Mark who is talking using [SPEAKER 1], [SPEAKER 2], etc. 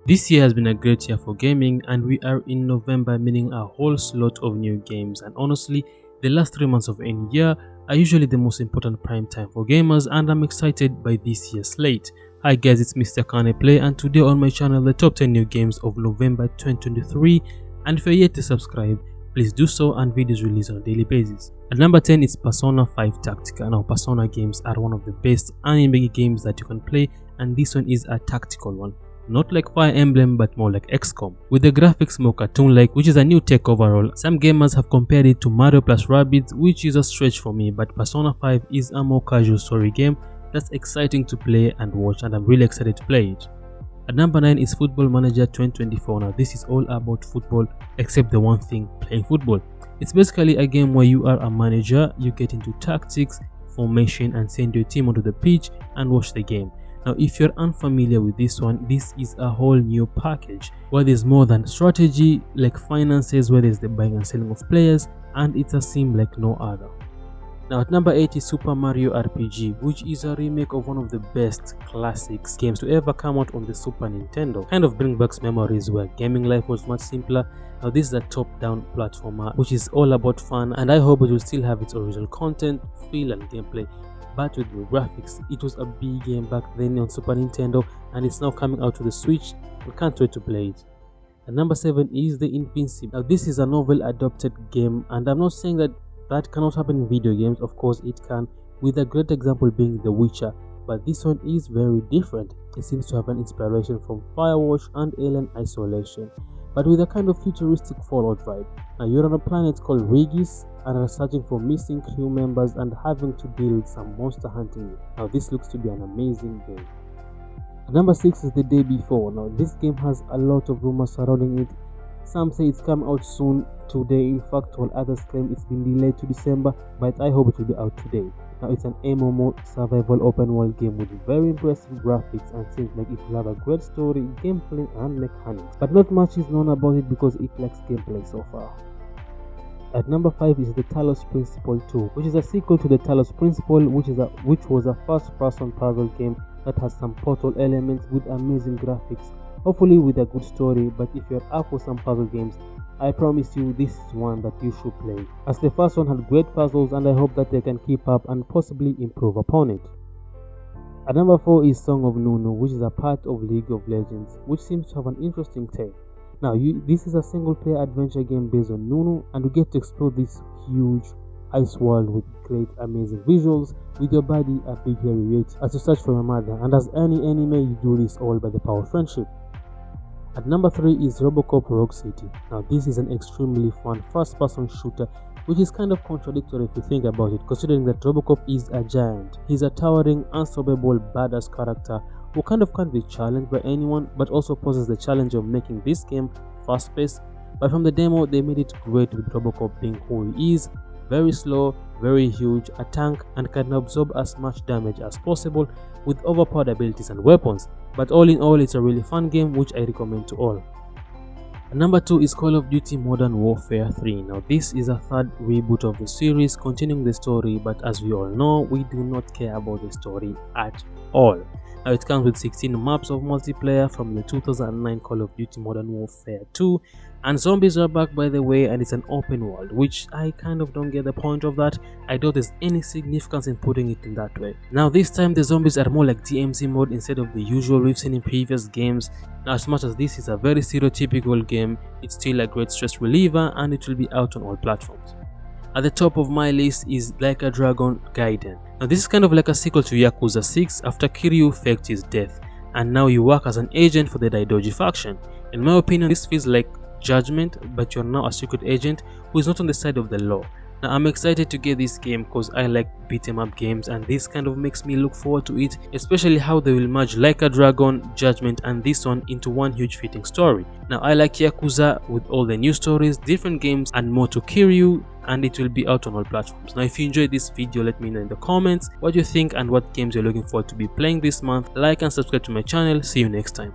[SPEAKER 1] This year has been a great year for gaming, and we are in November, meaning a whole slot of new games. And honestly, the last 3 months of any year are usually the most important prime time for gamers, and I'm excited by this year's slate. Hi guys, it's Mr.CanIplay, and today on my channel the top 10 new games of November 2023. And if you're yet to subscribe, please do so, and videos released on a daily basis. At number 10 is Persona 5 Tactica. Now Persona games are one of the best anime games that you can play, and this one is a tactical one. Not like Fire Emblem, but more like XCOM, with the graphics more cartoon-like, which is a new take overall. Some gamers have compared it to Mario plus Rabbids, which is a stretch for me, but Persona 5 is a more casual story game that's exciting to play and watch, and I'm really excited to play it. At number 9 is Football Manager 2024. Now this is all about football, except the one thing, playing football. It's basically a game where you are a manager, you get into tactics, formation, and send your team onto the pitch and watch the game. Now if you're unfamiliar with this one, this is a whole new package where there's more than strategy, like finances, where there's the buying and selling of players, and it's a sim like no other. Now at number 8 is Super Mario RPG, which is a remake of one of the best classics games to ever come out on the Super Nintendo. Kind of bring back memories where gaming life was much simpler. Now this is a top-down platformer which is all about fun, and I hope it will still have its original content, feel, and gameplay. But with the graphics, it was a big game back then on Super Nintendo, and it's now coming out to the Switch. I can't wait to play it. And number 7 is the Invincible. Now this is a novel adopted game, and I'm not saying that cannot happen in video games. Of course it can, with a great example being The Witcher, but this one is very different. It seems to have an inspiration from Firewatch and Alien Isolation, but with a kind of futuristic Fallout vibe. Now you're on a planet called Regis and are searching for missing crew members and having to deal with some monster hunting. Now this looks to be an amazing game. Number 6 is The Day Before. Now this game has a lot of rumors surrounding it. Some say it's come out soon today, in fact while others claim it's been delayed to December, but I hope it will be out today. Now it's an MMO survival open world game with very impressive graphics, and seems like it will have a great story, gameplay, and mechanics, but not much is known about it because it lacks gameplay so far. At number 5 is the Talos Principle 2, which is a sequel to the Talos Principle, which was a first-person puzzle game that has some Portal elements with amazing graphics, hopefully with a good story. But if you're up for some puzzle games, I promise you this is one that you should play, as the first one had great puzzles, and I hope that they can keep up and possibly improve upon it. At number 4 is Song of Nooo, which is a part of League of Legends, which seems to have an interesting take. Now this is a single player adventure game based on Nooo, and you get to explore this huge ice world with great amazing visuals, with your body a big hairy weight as you search for your mother, and as any anime you do this all by the power of friendship. At number 3 is RoboCop Rogue City. Now this is an extremely fun first-person shooter, which is kind of contradictory if you think about it, considering that RoboCop is a giant. He's a towering, unstoppable, badass character who kind of can't be challenged by anyone, but also poses the challenge of making this game fast-paced. But from the demo they made it great, with RoboCop being who he is, very slow, very huge, a tank, and can absorb as much damage as possible with overpowered abilities and weapons. But all in all, it's a really fun game which I recommend to all. And number 2 is Call of Duty Modern Warfare 3. Now this is a third reboot of the series, continuing the story, but as we all know, we do not care about the story at all. Now it comes with 16 maps of multiplayer from the 2009 Call of Duty Modern Warfare 2, and zombies are back, by the way, and it's an open world, which I kind of don't get the point of that. I doubt there's any significance in putting it in that way. Now this time the zombies are more like DMZ mode instead of the usual we've seen in previous games. Now as much as this is a very stereotypical game, it's still a great stress reliever, and it will be out on all platforms. At the top of my list is Like a Dragon Gaiden. Now this is kind of like a sequel to Yakuza 6 after Kiryu faked his death, and now you work as an agent for the Daidoji faction. In my opinion, this feels like Judgment, but you're now a secret agent who is not on the side of the law. Now I'm excited to get this game because I like beat 'em up games, and this kind of makes me look forward to it, especially how they will merge Like a Dragon, Judgment, and this one into one huge fitting story. Now I like Yakuza with all the new stories, different games, and more to Kiryu, and it will be out on all platforms. Now if you enjoyed this video, let me know in the comments what you think and what games you're looking forward to be playing this month. Like and subscribe to my channel. See you next time.